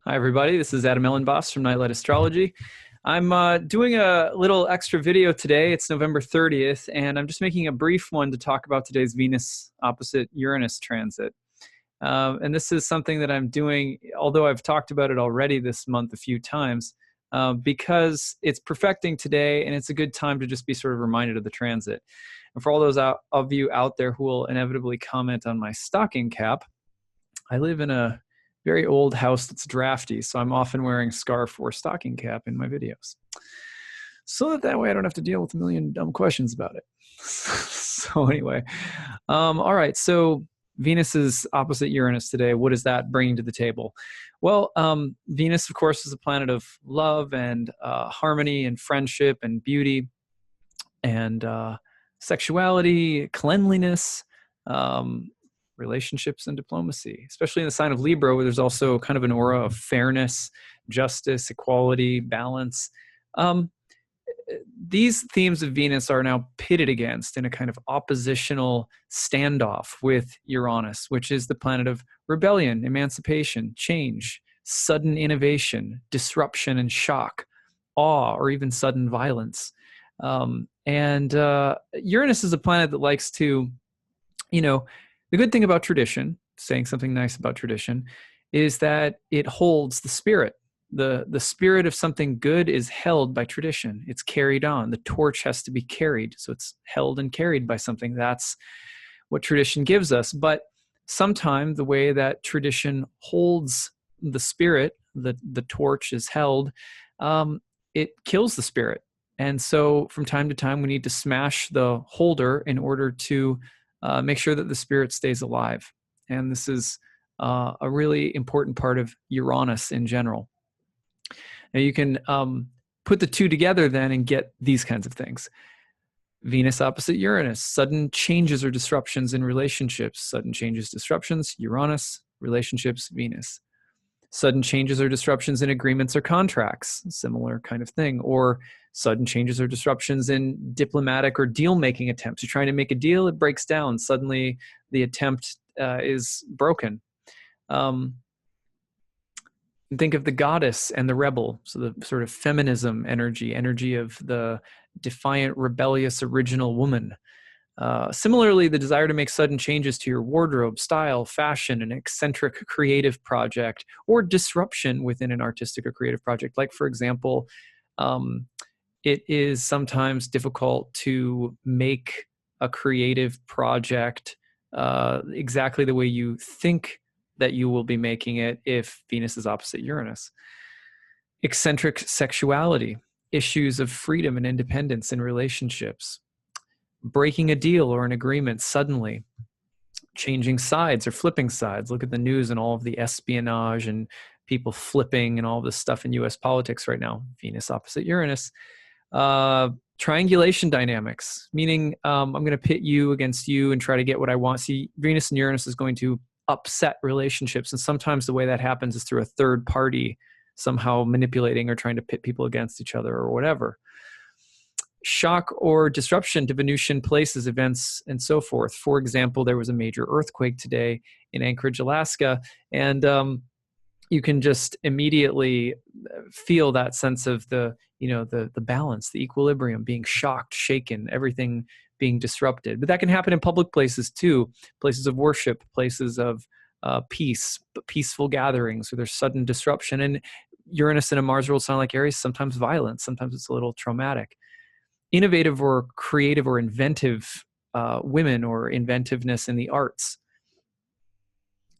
Hi, everybody. This is Elenbaas from Nightlight Astrology. I'm doing a little extra video today. It's November 30th, and I'm just making a brief one to talk about today's Venus opposite Uranus transit. And this is something that I'm doing, although I've talked about it already this month a few times, because it's perfecting today, and it's a good time to just be sort of reminded of the transit. And for all those of you out there who will inevitably comment on my stocking cap, I live in a very old house that's drafty, so I'm often wearing scarf or stocking cap in my videos. So that way I don't have to deal with a million dumb questions about it. So anyway, all right, so Venus is opposite Uranus today. What is that bringing to the table? Well, Venus, of course, is a planet of love and harmony and friendship and beauty and sexuality, cleanliness, relationships and diplomacy, especially in the sign of Libra, where there's also kind of an aura of fairness, justice, equality, balance. These themes of Venus are now pitted against in a kind of oppositional standoff with Uranus, which is the planet of rebellion, emancipation, change, sudden innovation, disruption and shock, awe, or even sudden violence. And Uranus is a planet that likes to, the good thing about tradition, saying something nice about tradition, is that it holds the spirit. The spirit of something good is held by tradition. It's carried on. The torch has to be carried, so it's held and carried by something. That's what tradition gives us. But sometimes the way that tradition holds the spirit, the torch is held, it kills the spirit. And so from time to time, we need to smash the holder in order to make sure that the spirit stays alive. And this is a really important part of Uranus in general. Now you can put the two together then and get these kinds of things. Venus opposite Uranus, sudden changes or disruptions in relationships. Sudden changes, disruptions, Uranus, relationships, Venus. Sudden changes or disruptions in agreements or contracts, similar kind of thing. Or sudden changes or disruptions in diplomatic or deal-making attempts. You're trying to make a deal, it breaks down. Suddenly the attempt is broken. Think of the goddess and the rebel, so the sort of feminism energy of the defiant, rebellious, original woman. Similarly, the desire to make sudden changes to your wardrobe, style, fashion, an eccentric creative project, or disruption within an artistic or creative project. Like, for example, it is sometimes difficult to make a creative project exactly the way you think that you will be making it if Venus is opposite Uranus. Eccentric sexuality, issues of freedom and independence in relationships, breaking a deal or an agreement suddenly, changing sides or flipping sides. Look at the news and all of the espionage and people flipping and all this stuff in US politics right now. Venus opposite Uranus. Triangulation dynamics, meaning I'm going to pit you against you and try to get what I want. See, Venus and Uranus is going to upset relationships, and sometimes the way that happens is through a third party somehow manipulating or trying to pit people against each other or whatever. Shock or disruption to Venusian places, events, and so forth. For example, there was a major earthquake today in Anchorage, Alaska, and you can just immediately feel that sense of the balance, the equilibrium being shocked, shaken, everything being disrupted. But that can happen in public places too, places of worship, places of peace, peaceful gatherings where there's sudden disruption. And Uranus in a Mars ruled sign like Aries, sometimes violent, sometimes it's a little traumatic. Innovative or creative or inventive women or inventiveness in the arts.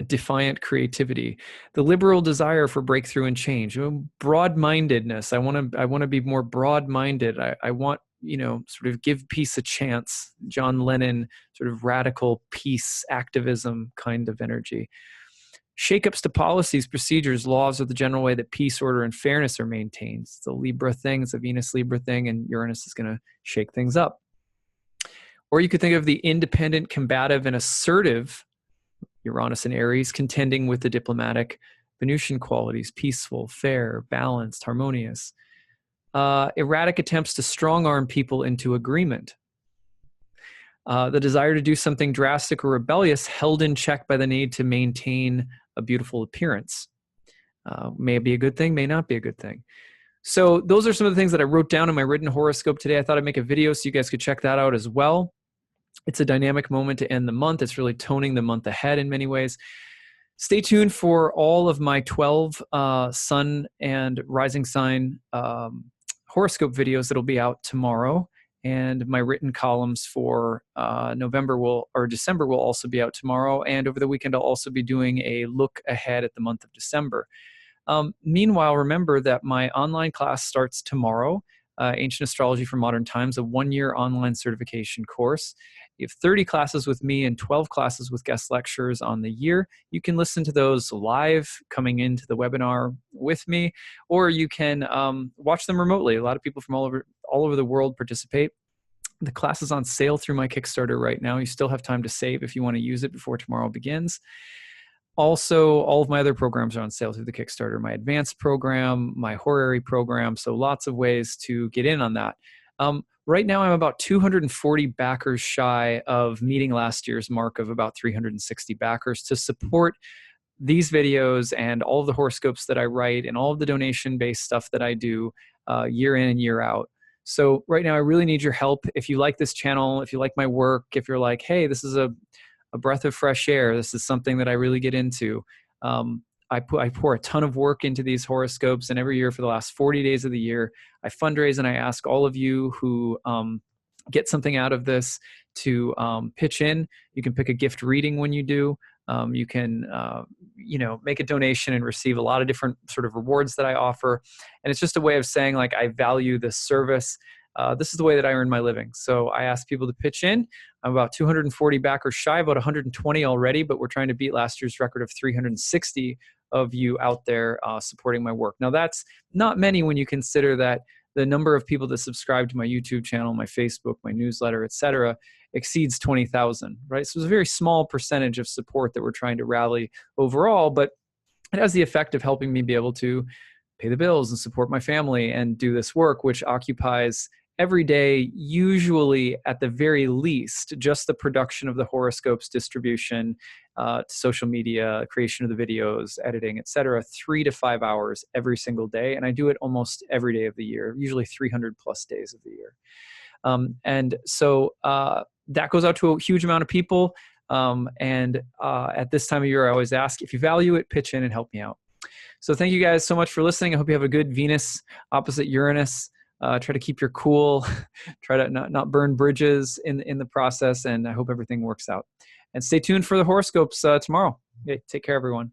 Defiant creativity, the liberal desire for breakthrough and change, broad-mindedness. I want to be more broad-minded. I want, sort of give peace a chance. John Lennon, sort of radical peace activism kind of energy. Shakeups to policies, procedures, laws, or the general way that peace, order, and fairness are maintained. It's a Libra thing. It's a Venus Libra thing, and Uranus is going to shake things up. Or you could think of the independent, combative, and assertive Uranus and Aries contending with the diplomatic Venusian qualities, peaceful, fair, balanced, harmonious. Erratic attempts to strong-arm people into agreement. The desire to do something drastic or rebellious held in check by the need to maintain a beautiful appearance. May be a good thing, may not be a good thing. So those are some of the things that I wrote down in my written horoscope today. I thought I'd make a video so you guys could check that out as well. It's a dynamic moment to end the month. It's really toning the month ahead in many ways. Stay tuned for all of my 12 sun and rising sign horoscope videos that'll be out tomorrow. And my written columns for December will also be out tomorrow. And over the weekend, I'll also be doing a look ahead at the month of December. Meanwhile, remember that my online class starts tomorrow, Ancient Astrology for Modern Times, a 1-year online certification course. You have 30 classes with me and 12 classes with guest lecturers on the year. You can listen to those live coming into the webinar with me, or you can watch them remotely. A lot of people from all over the world participate. The class is on sale through my Kickstarter right now. You still have time to save if you want to use it before tomorrow begins. Also, all of my other programs are on sale through the Kickstarter, my advanced program, my horary program, so lots of ways to get in on that. Right now, I'm about 240 backers shy of meeting last year's mark of about 360 backers to support these videos and all of the horoscopes that I write and all of the donation-based stuff that I do year in and year out. So right now, I really need your help. If you like this channel, if you like my work, if you're like, hey, this is a breath of fresh air, this is something that I really get into. I pour a ton of work into these horoscopes, and every year for the last 40 days of the year, I fundraise and I ask all of you who get something out of this to pitch in. You can pick a gift reading when you do. You can make a donation and receive a lot of different sort of rewards that I offer. And it's just a way of saying, like, I value this service. This is the way that I earn my living. So I ask people to pitch in. I'm about 240 backers shy, about 120 already, but we're trying to beat last year's record of 360 of you out there supporting my work. Now, that's not many when you consider that the number of people that subscribe to my YouTube channel, my Facebook, my newsletter, etc., exceeds 20,000, right? So it's a very small percentage of support that we're trying to rally overall, but it has the effect of helping me be able to pay the bills and support my family and do this work, which occupies every day, usually at the very least, just the production of the horoscopes, distribution, social media, creation of the videos, editing, etc., 3 to 5 hours every single day. And I do it almost every day of the year, usually 300 plus days of the year. And so that goes out to a huge amount of people. At this time of year, I always ask, if you value it, pitch in and help me out. So thank you guys so much for listening. I hope you have a good Venus opposite Uranus. Try to keep your cool, try to not burn bridges in the process, and I hope everything works out. And stay tuned for the horoscopes tomorrow. Okay, take care, everyone.